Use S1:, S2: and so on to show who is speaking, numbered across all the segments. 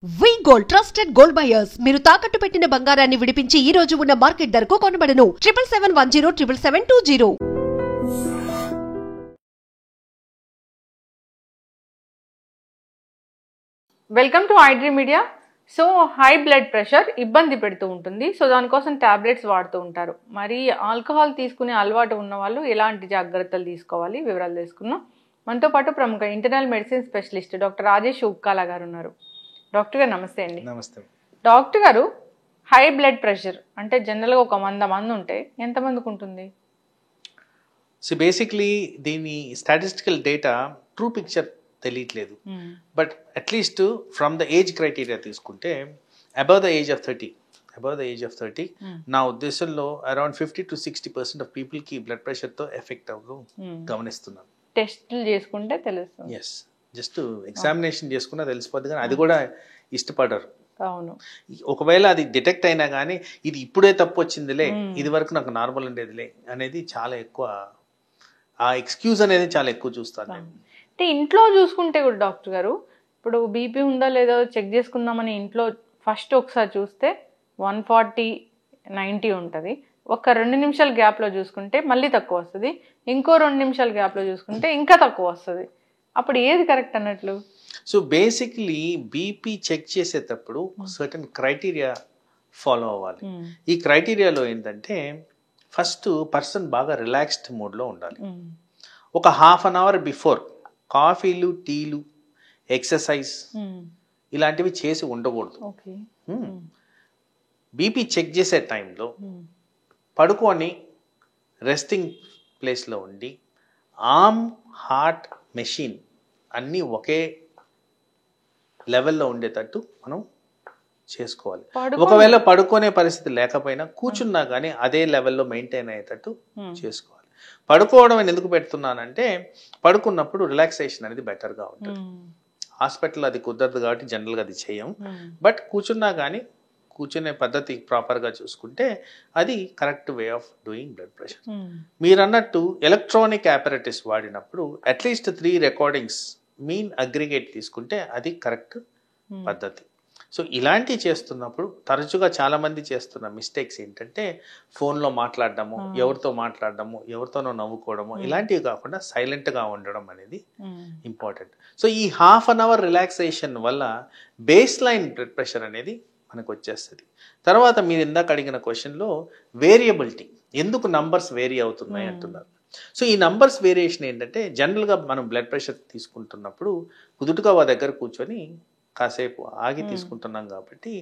S1: వి gold trusted gold buyers మీరు తాకట్టు పెట్టిన బంగారాన్ని విడిపించి ఈ రోజు ఉన్న మార్కెట్ ధరకు కొనబడను 7771077720.
S2: Welcome to iDream media. So high blood pressure ఇబ్బంది పెడుతూ ఉంటుంది. సో దానికోసం టాబ్లెట్స్ వాడుతూ ఉంటారు. మరి ఆల్కహాల్ తీసుకునే అలవాటు ఉన్న వాళ్ళు ఎలాంటి జాగ్రత్తలు తీసుకోవాలి వివరాలు తెలుసుకున్నాం. మనతో పాటు ప్రముఖ internal medicine specialist doctor Rajesh Ukkala గారు ఉన్నారు. డాక్టర్ గారు నమస్తే అండి.
S3: నమస్తే
S2: డాక్టర్ గారు, హై బ్లడ్ ప్రెషర్ అంటే జనరల్గా ఒక 100 మంది ఉంటే ఎంతమందికి ఉంటుంది?
S3: సో బేసిక్లీ దీని స్టాటిస్టికల్ డేటా ట్రూ పిక్చర్ తెలియట్లేదు. But at least from the age criteria తీసుకుంటే అబౌవ్ ద ఏజ్ ఆఫ్ 30 నా ఉద్దేశంలో అరౌండ్ 50 to 60% ఆఫ్ పీపుల్కి బ్లడ్ ప్రెషర్తో ఎఫెక్ట్ అవ్వడం గమనిస్తున్నాను.
S2: టెస్టులు చేసుకుంటే తెలుస్తుంది.
S3: ఎస్, జస్ట్ ఎగ్జామినేషన్ చేసుకున్నా తెలిసిపోద్ది, కానీ అది కూడా ఇష్టపడరు.
S2: అవును,
S3: ఒకవేళ అది డిటెక్ట్ అయినా కానీ ఇది ఇప్పుడే తప్పు వచ్చిందిలే, ఇది వరకు నాకు నార్మల్ ఉండేదిలే అనేది చాలా ఎక్కువ, ఆ ఎక్స్క్యూజ్ అనేది చాలా ఎక్కువ చూస్తాను నేను.
S2: అంటే ఇంట్లో చూసుకుంటే కూడా డాక్టర్ గారు, ఇప్పుడు బీపీ ఉందా లేదో చెక్ చేసుకుందామని ఇంట్లో ఫస్ట్ ఒకసారి చూస్తే 140/90 ఉంటుంది. ఒక 2 నిమిషాల గ్యాప్లో చూసుకుంటే మళ్ళీ తక్కువ వస్తుంది. ఇంకో 2 నిమిషాల గ్యాప్లో చూసుకుంటే ఇంకా తక్కువ వస్తుంది. అప్పుడు ఏది కరెక్ట్ అన్నట్లు?
S3: సో బేసిక్లీ బీపీ చెక్ చేసేటప్పుడు సర్టన్ క్రైటీరియా ఫాలో అవ్వాలి. ఈ క్రైటీరియాలో ఏంటంటే ఫస్ట్ పర్సన్ బాగా రిలాక్స్డ్ మోడ్లో ఉండాలి. ఒక హాఫ్ అన్ అవర్ బిఫోర్ కాఫీలు, టీలు, ఎక్సర్సైజ్ ఇలాంటివి చేసి ఉండకూడదు. బీపీ చెక్ చేసే టైంలో పడుకొని రెస్టింగ్ ప్లేస్లో ఉండి ఆర్మ్, హార్ట్, మెషిన్ అన్నీ ఒకే లెవెల్లో ఉండేటట్టు మనం చేసుకోవాలి. ఒకవేళ పడుకునే పరిస్థితి లేకపోయినా కూర్చున్నా కానీ అదే లెవెల్లో మెయింటైన్ అయ్యేటట్టు చేసుకోవాలి. పడుకోవడం ఎందుకు పెడుతున్నానంటే పడుకున్నప్పుడు రిలాక్సేషన్ అనేది బెటర్గా ఉంటుంది. హాస్పిటల్ అది కుదరదు కాబట్టి జనరల్గా అది చేయం. బట్ కూర్చున్నా కానీ కూర్చునే పద్ధతి ప్రాపర్గా చూసుకుంటే అది correct way of doing blood pressure. మీరు అన్నట్టు ఎలక్ట్రానిక్ ఆపరేటిస్ వాడినప్పుడు అట్లీస్ట్ 3 రికార్డింగ్స్ మీన్ అగ్రిగేట్ తీసుకుంటే అది కరెక్ట్ పద్ధతి. సో ఇలాంటివి చేస్తున్నప్పుడు తరచుగా చాలామంది చేస్తున్న మిస్టేక్స్ ఏంటంటే ఫోన్లో మాట్లాడడము, ఎవరితో మాట్లాడడము, ఎవరితోనో నవ్వుకోవడము, ఇలాంటివి కాకుండా సైలెంట్గా ఉండడం అనేది ఇంపార్టెంట్. సో ఈ హాఫ్ అన్ అవర్ రిలాక్సేషన్ వల్ల బేస్ లైన్ బ్లడ్ ప్రెషర్ అనేది మనకు వచ్చేస్తుంది. తర్వాత మీరు ఇందాక అడిగిన క్వశ్చన్లో వేరియబిలిటీ, ఎందుకు నంబర్స్ వేరీ అవుతున్నాయి అంటున్నారు. సో ఈ నంబర్స్ వేరియేషన్ ఏంటంటే జనరల్గా మనం బ్లడ్ ప్రెషర్ తీసుకుంటున్నప్పుడు కుదుటుగా వా దగ్గర కూర్చొని కాసేపు ఆగి తీసుకుంటున్నాం కాబట్టి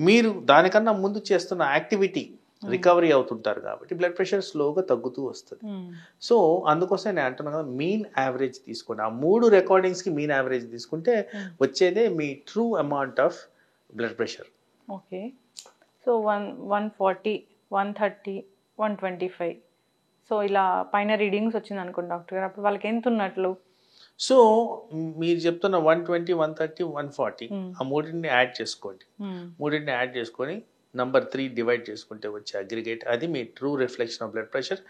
S3: మీరు దానికన్నా ముందు చేస్తున్న యాక్టివిటీ రికవరీ అవుతుంటారు కాబట్టి బ్లడ్ ప్రెషర్ స్లోగా తగ్గుతూ వస్తుంది. సో అందుకోసం నేను అంటున్నాను కదా, మీన్ యావరేజ్ తీసుకోండి. ఆ 3 రికార్డింగ్స్కి మీన్ యావరేజ్ తీసుకుంటే వచ్చేదే మీ true amount of blood pressure.
S2: Okay, so 140, 130, 125 so ఇలా పైన రీడింగ్స్ వచ్చింది అనుకోండి డాక్టర్ గారు, అప్పుడు వాళ్ళకి ఎంత ఉన్నట్లు?
S3: సో మీరు చెప్తున్న 120, 130, 140 ఆ మూడింటిని యాడ్ చేసుకోండి. మూడింటిని యాడ్ చేసుకొని నంబర్ 3 డివైడ్ చేసుకుంటే వచ్చే అగ్రిగేట్ అది మీ true reflection of blood pressure.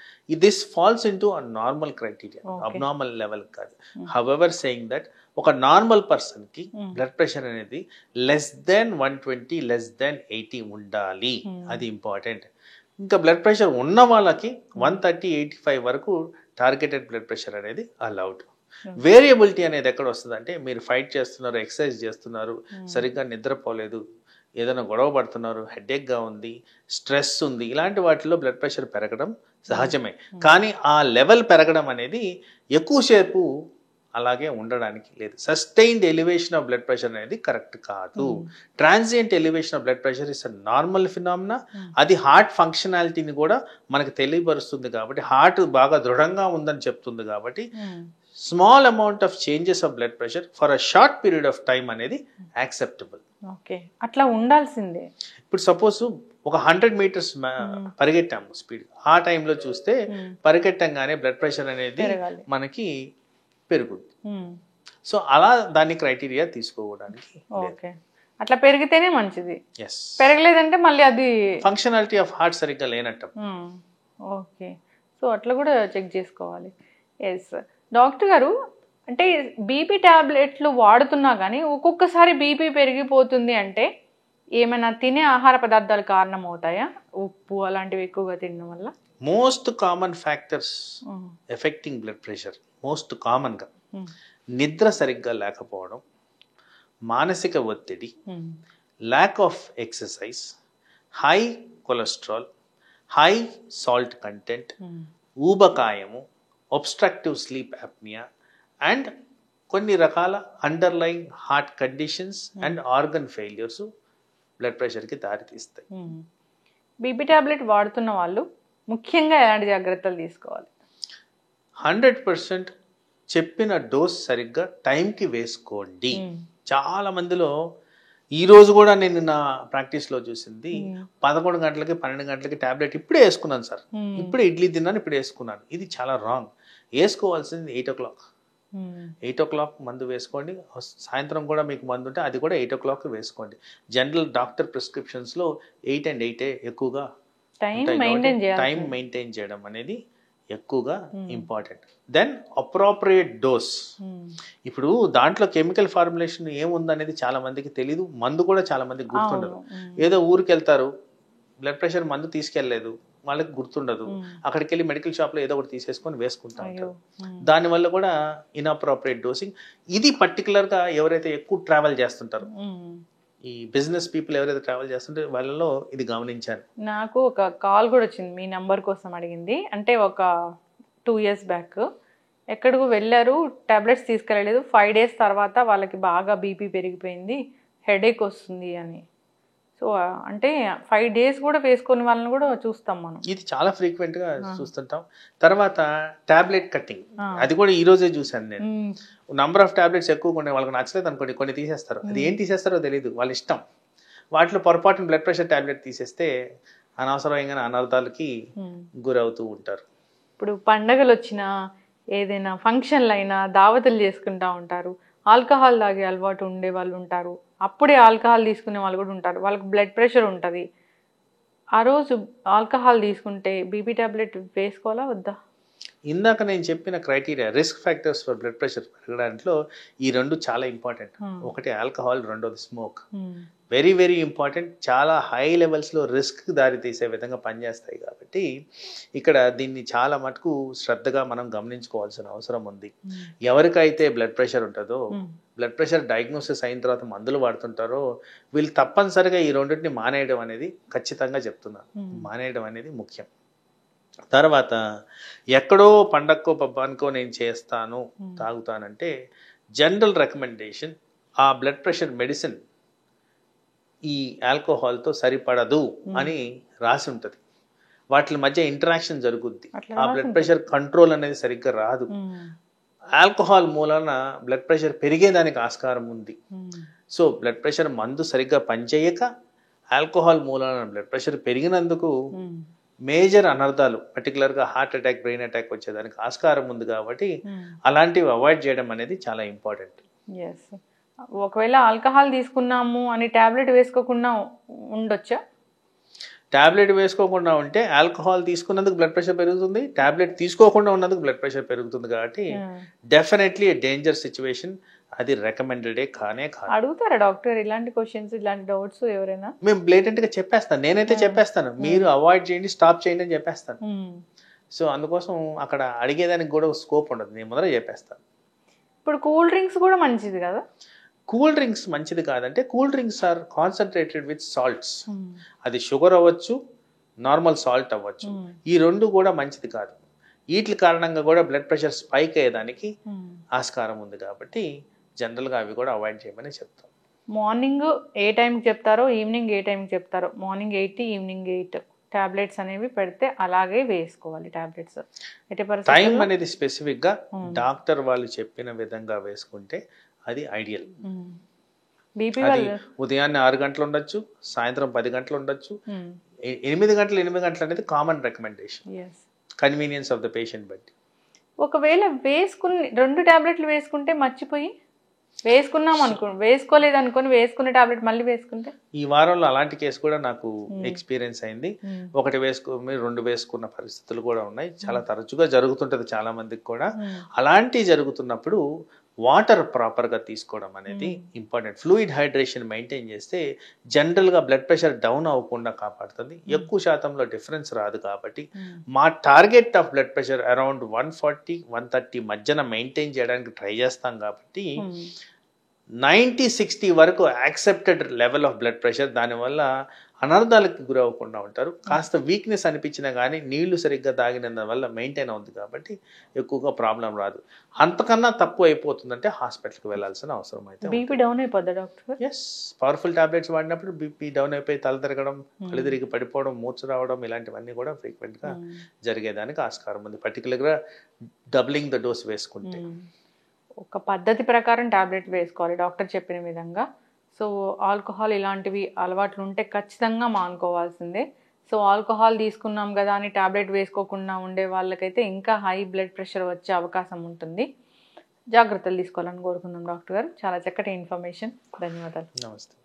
S3: This falls into a normal criteria, abnormal level కాదు. హవెవర్ సేయింగ్ దట్ ఒక నార్మల్ పర్సన్కి బ్లడ్ ప్రెషర్ అనేది లెస్ దెన్ 120, లెస్ దెన్ 80 ఉండాలి. అది ఇంపార్టెంట్. ఇంకా బ్లడ్ ప్రెషర్ ఉన్న వాళ్ళకి 130, 85 వరకు టార్గెటెడ్ బ్లడ్ ప్రెషర్ అనేది అలౌడ్. వేరియబిలిటీ అనేది ఎక్కడ వస్తుంది అంటే మీరు ఫైట్ చేస్తున్నారు, ఎక్సర్సైజ్ చేస్తున్నారు, సరిగ్గా నిద్రపోలేదు, ఏదైనా గొడవ పడుతున్నారు, హెడేక్గా ఉంది, స్ట్రెస్ ఉంది, ఇలాంటి వాటిలో బ్లడ్ ప్రెషర్ పెరగడం సహజమే. కానీ ఆ లెవెల్ పెరగడం అనేది ఎక్కువసేపు అలాగే ఉండడానికి లేదు. Sustained elevation of blood pressure అనేది కరెక్ట్ కాదు. Transient elevation of blood pressure is a normal phenomena. అది హార్ట్ ఫంక్షనాలిటీని కూడా మనకు తెలియపరుస్తుంది కాబట్టి, హార్ట్ బాగా దృఢంగా ఉందని చెప్తుంది కాబట్టి small amount of changes of blood pressure for a short period of time అనేది యాక్సెప్టబుల్.
S2: ఓకే, అట్లా ఉండాల్సిందే.
S3: ఇప్పుడు సపోజ్ ఒక 100 meters పరిగెట్టాము స్పీడ్, ఆ టైంలో చూస్తే పరిగెట్టంగానే బ్లడ్ ప్రెషర్ అనేది మనకి పెరుగుద్ది. సో అలా దాన్ని క్రైటీరియా తీసుకోవడానికి.
S2: ఓకే, అట్లా పెరిగితేనే మంచిది. పెరగలేదంటే మళ్ళీ అది
S3: ఫంక్షనాలిటీ ఆఫ్ హార్ట్ సరిగ్గా లేనట్టు.
S2: ఓకే, సో అట్లా కూడా చెక్ చేసుకోవాలి. ఎస్ డాక్టర్ గారు, అంటే బీపీ టాబ్లెట్లు వాడుతున్నా కానీ ఒక్కొక్కసారి బీపీ పెరిగిపోతుంది అంటే ఏమైనా తినే ఆహార పదార్థాలు కారణం అవుతాయా? ఉప్పు అలాంటివి ఎక్కువగా తినడం వల్ల?
S3: Most common factors affecting blood pressure most కామన్గా నిద్ర సరిగ్గా లేకపోవడం, మానసిక ఒత్తిడి, lack of exercise, high cholesterol, high salt content, ఊబకాయము, ఒబ్స్ట్రక్టివ్ స్లీప్ అప్నియా అండ్ కొన్ని రకాల underline heart conditions and organ failures blood ప్రెషర్కి దారితీస్తాయి.
S2: బీపీ టాబ్లెట్ వాడుతున్న వాళ్ళు ముఖ్యంగా ఎలాంటి జాగ్రత్తలు తీసుకోవాలి?
S3: 100% చెప్పిన డోస్ సరిగ్గా టైంకి వేసుకోండి. చాలా మందిలో ఈ రోజు కూడా నేను నా ప్రాక్టీస్లో చూసింది 11 గంటలకి 12 గంటలకి టాబ్లెట్ ఇప్పుడే వేసుకున్నాను సార్, ఇప్పుడే ఇడ్లీ తిన్నాను, ఇప్పుడు వేసుకున్నాను. ఇది చాలా రాంగ్. వేసుకోవాల్సింది 8 o'clock. 8 o'clock మందు వేసుకోండి. సాయంత్రం కూడా మీకు మందు ఉంటే అది కూడా 8 o'clock వేసుకోండి. జనరల్ డాక్టర్ ప్రిస్క్రిప్షన్స్లో 8 and 8 ఎక్కువగా టైం మెయింటైన్ చేయడం అనేది ఎక్కువగా ఇంపార్టెంట్. Then appropriate dose. ఇప్పుడు దాంట్లో కెమికల్ ఫార్ములేషన్ ఏముందనేది చాలా మందికి తెలీదు, మందు కూడా చాలా మందికి గుర్తుండదు. ఏదో ఊరికి వెళ్తారు, బ్లడ్ ప్రెషర్ మందు తీసుకెళ్లేదు, వాళ్ళకి గుర్తుండదు, అక్కడికి వెళ్ళి మెడికల్ షాప్లో ఏదో ఒకటి తీసేసుకొని వేసుకుంటా ఉంటారు. దానివల్ల కూడా ఇన్అప్రోప్రియేట్ డోసింగ్. ఇది పర్టికులర్గా ఎవరైతే ఎక్కువ ట్రావెల్ చేస్తుంటారో, ఈ బిజినెస్ పీపుల్ ఎవరైతే ట్రావెల్ చేస్తుంటే వాళ్ళలో ఇది గమనించాను.
S2: నాకు ఒక కాల్ కూడా వచ్చింది, మీ నంబర్ కోసం అడిగింది. అంటే ఒక 2 years బ్యాక్ ఎక్కడికో వెళ్ళారు, టాబ్లెట్స్ తీసుకెళ్ళలేదు. 5 days తర్వాత వాళ్ళకి బాగా బీపీ పెరిగిపోయింది, హెడేక్ వస్తుంది అని. సో అంటే 5 days కూడా వేసుకునే వాళ్ళని కూడా చూస్తాం మనం.
S3: ఇది చాలా ఫ్రీక్వెంట్ గా చూస్తుంటాం. తర్వాత టాబ్లెట్ కట్టింగ్, అది కూడా ఈ రోజే చూసాను నేను. నంబర్ ఆఫ్ టాబ్లెట్స్ ఎక్కువగా ఉన్నాయి, వాళ్ళకి నచ్చలేదు అనుకోండి, కొన్ని తీసేస్తారు. అది ఏం తీసేస్తారో తెలియదు, వాళ్ళ ఇష్టం. వాటిలో పొరపాటున బ్లడ్ ప్రెషర్ టాబ్లెట్ తీసేస్తే అనవసరమైన అనర్థాలకి గురవుతూ ఉంటారు.
S2: ఇప్పుడు పండగలు వచ్చినా, ఏదైనా ఫంక్షన్లు అయినా, దావతులు చేసుకుంటా ఉంటారు. ఆల్కహాల్ తాగే అలవాటు ఉండే వాళ్ళు ఉంటారు, అప్పుడే ఆల్కహాల్ తీసుకునే వాళ్ళు కూడా ఉంటారు. వాళ్ళకి బ్లడ్ ప్రెషర్ ఉంటుంది. ఆ రోజు ఆల్కహాల్ తీసుకుంటే బీపీ టాబ్లెట్ వేసుకోవాలా వద్దా?
S3: ఇందాక నేను చెప్పిన criteria, risk factors for blood pressure పెరగడానిలో ఈ రెండు చాలా ఇంపార్టెంట్. ఒకటి ఆల్కహాల్, రెండోది స్మోక్. Very very important. చాలా హై లెవెల్స్లో రిస్క్ దారి తీసే విధంగా పనిచేస్తాయి కాబట్టి ఇక్కడ దీన్ని చాలా మటుకు శ్రద్ధగా మనం గమనించుకోవాల్సిన అవసరం ఉంది. ఎవరికైతే బ్లడ్ ప్రెషర్ ఉంటుందో, బ్లడ్ ప్రెషర్ డయాగ్నోసిస్ అయిన తర్వాత మందులు వాడుతుంటారో, వీళ్ళు తప్పనిసరిగా ఈ రెండింటిని మానేయడం అనేది ఖచ్చితంగా చెప్తున్నాను. మానేయడం అనేది ముఖ్యం. తర్వాత ఎక్కడో పండక్కో పబ్బానికో నేను చేస్తాను, తాగుతానంటే జనరల్ రికమెండేషన్ ఆ బ్లడ్ ప్రెషర్ మెడిసిన్ ఈ ఆల్కహాల్తో సరిపడదు అని రాసి ఉంటుంది. వాటి మధ్య ఇంటరాక్షన్ జరుగుద్ది. ఆ బ్లడ్ ప్రెషర్ కంట్రోల్ అనేది సరిగ్గా రాదు. ఆల్కహాల్ మూలన బ్లడ్ ప్రెషర్ పెరిగేదానికి ఆస్కారం ఉంది. సో బ్లడ్ ప్రెషర్ మందు సరిగ్గా పనిచేయక ఆల్కహాల్ మూలన బ్లడ్ ప్రెషర్ పెరిగినందుకు మేజర్ అనర్థాలు, పర్టికులర్గా హార్ట్ అటాక్, బ్రెయిన్ అటాక్ వచ్చేదానికి ఆస్కారం ఉంది. కాబట్టి అలాంటివి అవాయిడ్ చేయడం అనేది చాలా ఇంపార్టెంట్.
S2: ఒకవేళ ఆల్కహాల్ తీసుకున్నాము అని టాబ్లెట్ వేసుకోకుండా ఉండొచ్చా?
S3: టాబ్లెట్ వేసుకోకుండా ఉంటే ఆల్కహాల్ తీసుకున్నందుకు బ్లడ్ ప్రెషర్ పెరుగుతుంది, టాబ్లెట్ తీసుకోకుండా ఉన్నందుకు బ్లడ్ ప్రెషర్ పెరుగుతుంది. కాబట్టి డెఫినెట్లీ డేంజర్ సిచ్యువేషన్. అది రికమెండెడే కానే కాదు.
S2: అడుగుతారా డాక్టర్ ఇలాంటి క్వశ్చన్స్, ఇలాంటి డౌట్స్ ఎవరైనా?
S3: మేము బ్లేటెంట్ గా చెప్పేస్తాను, నేనైతే చెప్పేస్తాను, మీరు అవాయిడ్ చేయండి, స్టాప్ చేయండి అని చెప్పేస్తాను. సో అందుకోసం అక్కడ అడిగేదానికి కూడా స్కోప్ ఉండదు, నేను మొదట చెప్పేస్తాను.
S2: ఇప్పుడు కూల్ డ్రింక్స్ కూడా మంచిది కదా?
S3: కూల్ డ్రింక్స్ మంచిది కాదంటే, cool drinks are concentrated with salts. అది షుగర్ అవ్వచ్చు, నార్మల్ సాల్ట్ అవ్వచ్చు, ఈ రెండు కూడా మంచిది కాదు. వీటి కారణంగా కూడా బ్లడ్ ప్రెషర్ స్పైక్ అయ్యేదానికి ఆస్కారం ఉంది. కాబట్టి జనరల్గా అవి కూడా అవాయిడ్ చేయమని చెప్తాం.
S2: మార్నింగ్ ఏ టైంకి చెప్తారో, ఈవినింగ్ ఏ టైంకి చెప్తారో, మార్నింగ్ 8, ఈవినింగ్ 8 టాబ్లెట్స్ అనేవి పెడితే అలాగే వేసుకోవాలి. టాబ్లెట్స్
S3: టైం అనేది స్పెసిఫిక్గా డాక్టర్ వాళ్ళు చెప్పిన విధంగా వేసుకుంటే అది ఐడియల్. ఉదయాన్నే 6 గంటలు ఉండొచ్చు, సాయంత్రం 10 గంటలు ఉండొచ్చు, 8 గంటలు అనేది common recommendation, convenience of the patient బట్టి.
S2: ఒకవేళ వేసుకుని 2 టాబ్లెట్లు వేసుకుంటే మర్చిపోయి వేసుకున్నాం వేసుకోలేదు అనుకుని వేసుకున్న టాబ్లెట్ మళ్ళీ వేసుకుంటే
S3: ఈ వారంలో అలాంటి కేసు కూడా నాకు ఎక్స్పీరియన్స్ అయింది. ఒకటి మీరు 2 వేసుకున్న పరిస్థితులు కూడా ఉన్నాయి. చాలా తరచుగా జరుగుతుంటది చాలా మందికి కూడా. అలాంటివి జరుగుతున్నప్పుడు వాటర్ ప్రాపర్గా తీసుకోవడం అనేది ఇంపార్టెంట్. ఫ్లూయిడ్ హైడ్రేషన్ మెయింటైన్ చేస్తే జనరల్గా బ్లడ్ ప్రెషర్ డౌన్ అవ్వకుండా కాపాడుతుంది. ఎక్కువ శాతంలో డిఫరెన్స్ రాదు. కాబట్టి మా target of blood pressure around 140-130 మధ్యన మెయింటైన్ చేయడానికి ట్రై చేస్తాం. కాబట్టి 90-60 వరకు accepted level of blood pressure. దానివల్ల అనర్థాలకు గురవ్వకుండా ఉంటారు. కాస్త వీక్నెస్ అనిపించినా కానీ నీళ్లు సరిగ్గా తాగినందు వల్ల మెయింటైన్ అవుతుంది. కాబట్టి ఎక్కువగా ప్రాబ్లం రాదు. అంతకన్నా తక్కువ అయిపోతుందంటే హాస్పిటల్కి వెళ్ళాల్సిన అవసరం అయితే.
S2: బీపీ డౌన్ అయిపోద్దా డాక్టర్?
S3: ఎస్, పవర్ఫుల్ టాబ్లెట్స్ వాడినప్పుడు బీపీ డౌన్ అయిపోయి తల తిరగడం, కళ్ళు తిరిగి పడిపోవడం, మూర్ఛ రావడం ఇలాంటివన్నీ కూడా ఫ్రీక్వెంట్గా జరిగేదానికి ఆస్కారం ఉంది. పర్టికులర్గా డబ్లింగ్ ద డోస్ వేసుకుంటే.
S2: ఒక పద్ధతి ప్రకారం టాబ్లెట్ వేసుకోవాలి డాక్టర్ చెప్పిన విధంగా. సో ఆల్కహాల్ ఇలాంటివి అలవాట్లు ఉంటే ఖచ్చితంగా మానుకోవాల్సిందే. సో ఆల్కహాల్ తీసుకున్నాం కదా అని టాబ్లెట్ వేసుకోకుండా ఉండే వాళ్ళకైతే ఇంకా హై బ్లడ్ ప్రెషర్ వచ్చే అవకాశం ఉంటుంది. జాగ్రత్తలు తీసుకోవాలని కోరుకుందాం డాక్టర్ గారు. చాలా చక్కటి ఇన్ఫర్మేషన్. ధన్యవాదాలు.
S3: నమస్తే.